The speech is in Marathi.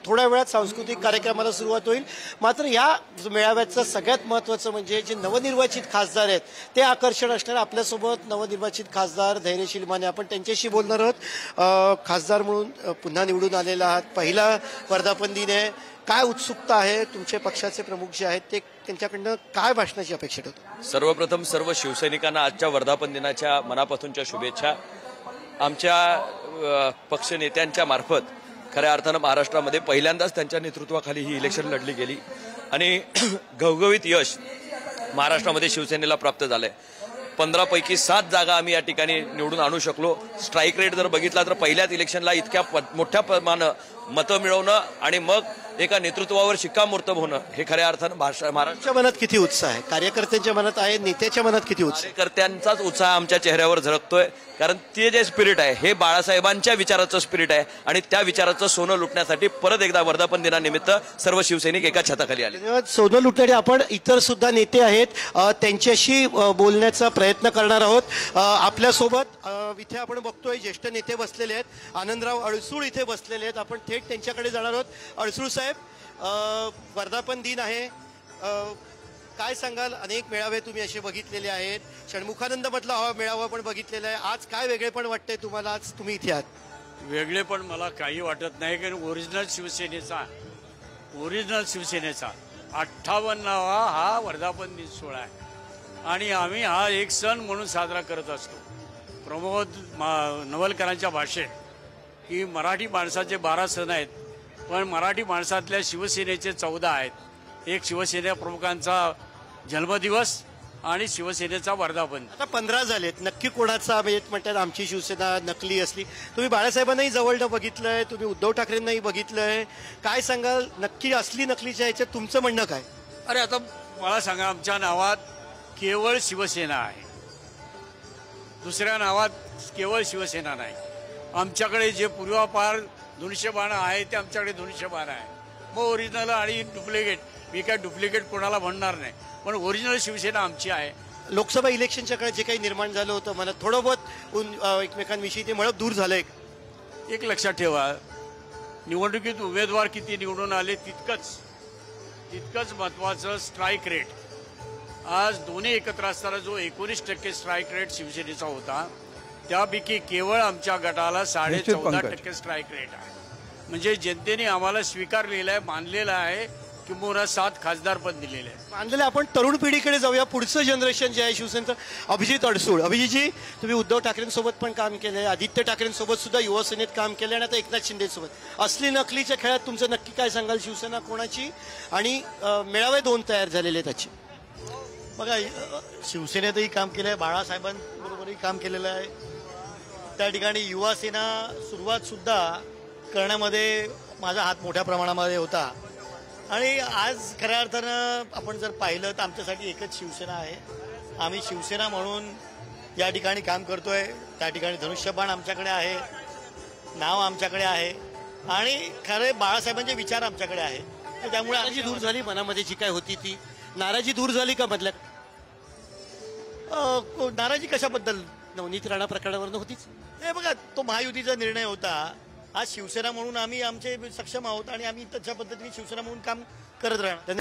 थोड्या वेळात सांस्कृतिक कार्यक्रमाला सुरुवात होईल। मात्र या मेळाव्याचं सगळ्यात महत्त्वाचं म्हणजे जे नवनिर्वाचित खासदार आहेत ते आकर्षण असणार। आपल्यासोबत नवनिर्वाचित खासदार धैर्यशील माने, आपण त्यांच्याशी बोलणार आहोत। खासदार म्हणून पुन्हा निवडून आलेला आहात, पहिला वर्धापन दिन आहे, काय उत्सुकता आहे? तुमचे पक्षाचे प्रमुख जे आहेत ते त्यांच्याकडनं काय भाषणाची अपेक्षा ठेवतो? सर्वप्रथम सर्व शिवसैनिकांना आजच्या वर्धापन दिनाच्या मनापासूनच्या शुभेच्छा। आमच्या पक्ष नेत्यांच्या मार्फत खऱ्या अर्थानं महाराष्ट्रामध्ये पहिल्यांदाच त्यांच्या नेतृत्वाखाली ही इलेक्शन लढली गेली आणि घवघवीत यश महाराष्ट्रामध्ये शिवसेनेला प्राप्त झालंय। 15 पैकी 7 जागा आम्ही या ठिकाणी निवडून आणू शकलो। स्ट्राईक रेट जर बघितला तर पहिल्याच इलेक्शनला इतक्या मोठ्या प्रमाणात मतं मिळवणं आणि मग एका नेतृत्वावर शिक्कामोर्तब होणं हे खऱ्या अर्थानं महाराष्ट्राच्या मनात किती उत्साह आहे? कार्यकर्त्यांच्या मनात आहे, नेत्याच्या मनात किती उत्साह? कार्यकर्त्यांचाच उत्साह आमच्या चेहऱ्यावर झळकतोय, कारण ते जे स्पिरिट आहे हे बाळासाहेबांच्या विचाराचं स्पिरिट आहे आणि त्या विचाराचं सोनं लुटण्यासाठी परत एकदा वर्धापन दिनानिमित्त सर्व शिवसैनिक एका छताखाली आले। सोनं लुटणारे आपण इतर सुद्धा नेते आहेत, त्यांच्याशी बोलण्याचा प्रयत्न करणार आहोत। आपल्यासोबत इथे आपण बघतोय ज्येष्ठ नेते बसलेले आहेत, आनंदराव अडसूळ इथे बसलेले आहेत, आपण थेट त्यांच्याकडे जाणार आहोत। अडसूळ साहेब, वर्धापन दिन आहे, काय सांगाल? अनेक मेळावे तुम्ही असे बघितलेले आहेत, षण्मुखानंद मधला हा मेळावा पण बघितलेला आहे, आज काय वेगळेपण वाटतंय तुम्हाला? आज तुम्ही इथे आहात? वेगळेपण मला काही वाटत नाही, कारण ओरिजिनल शिवसेनेचा 58वा हा वर्धापन दिन सोहळा आहे आणि आम्ही हा एक सण म्हणून साजरा करत असतो। प्रमोद नवलकरांच्या भाषेत की मराठी माणसाचे 12 सण आहेत, पण मराठी माणसातल्या शिवसेनेचे 14 आहेत। एक शिवसेना प्रमुखांचा जन्मदिवस आणि शिवसेनेचा वर्धापन। आता 15 झालेत, नक्की कोणाचा म्हणतात आमची शिवसेना नकली असली? तुम्ही बाळासाहेबांनाही जवळनं बघितलंय, तुम्ही उद्धव ठाकरेंनाही बघितलंय, काय सांगाल नक्की असली नकलीच्या ह्याच्यात तुमचं म्हणणं काय? अरे आता मला सांगा, आमच्या नावात केवळ शिवसेना आहे, दुसऱ्या नावात केवळ शिवसेना नाही। आमच्याकडे जे पूर्वापार धनुष्यबाण आहे ते आमच्याकडे धनुष्यबाण आहे। मग ओरिजिनल आणि डुप्लिकेट, मी काय डुप्लिकेट कोणाला म्हणणार नाही, पण ओरिजिनल शिवसेना आमची आहे। लोकसभा इलेक्शनच्या काळात जे काही निर्माण झालं होतं मला थोडं बहुत एकमेकांविषयी ते मळप दूर झालंय। एक लक्षात ठेवा, निवडणुकीत उमेदवार किती निवडून आले तितकंच महत्वाचं स्ट्राईक रेट। आज दोन्ही एकत्र असताना जो 19% स्ट्राईक रेट शिवसेनेचा होता, त्यापैकी केवळ आमच्या गटाला 14.5% स्ट्राईक रेट आहे। म्हणजे जनतेने आम्हाला स्वीकारलेला आहे, मानलेला आहे, किंबहुना 7 खासदार पण दिलेले आहे मानलेले। आपण तरुण पिढीकडे जाऊया, पुढचं जनरेशन जे आहे शिवसेनेचं। अभिजित अडसूळ, अभिजितजी तुम्ही उद्धव ठाकरेंसोबत पण काम केलंय, आदित्य ठाकरेंसोबत सुद्धा युवासेनेत काम केलंय आणि आता एकनाथ शिंदेसोबत। असली नकलीच्या खेळात तुमचं नक्की काय सांगाल? शिवसेना कोणाची? आणि मेळावे 2 तयार झालेले त्याची बघा, शिवसेनेतही काम केलंय, बाळासाहेबांबरोबरही काम केलेलं आहे, त्या ठिकाणी युवासेना सुरुवात सुद्धा करण्यामध्ये माझा हात मोठ्या प्रमाणामध्ये होता आणि आज खऱ्या अर्थानं आपण जर पाहिलं तर आमच्यासाठी एकच शिवसेना आहे। आम्ही शिवसेना म्हणून या ठिकाणी काम करतोय, त्या ठिकाणी धनुष्यबाण आमच्याकडे आहे, नाव आमच्याकडे आहे आणि खरे बाळासाहेबांचे विचार आमच्याकडे आहे। त्यामुळे नाराजी दूर झाली मनामध्ये जी काय होती ती नाराजी दूर झाली का? मधल्या नाराजी कशाबद्दल? नवनीत राणा प्रकरणावरनं होतीच। हे बघा, तो महायुतीचा निर्णय होता। आज शिवसेना म्हणून आम्ही आमचे सक्षम आहोत आणि आम्ही तशा पद्धतीने शिवसेना म्हणून काम करत राहणार।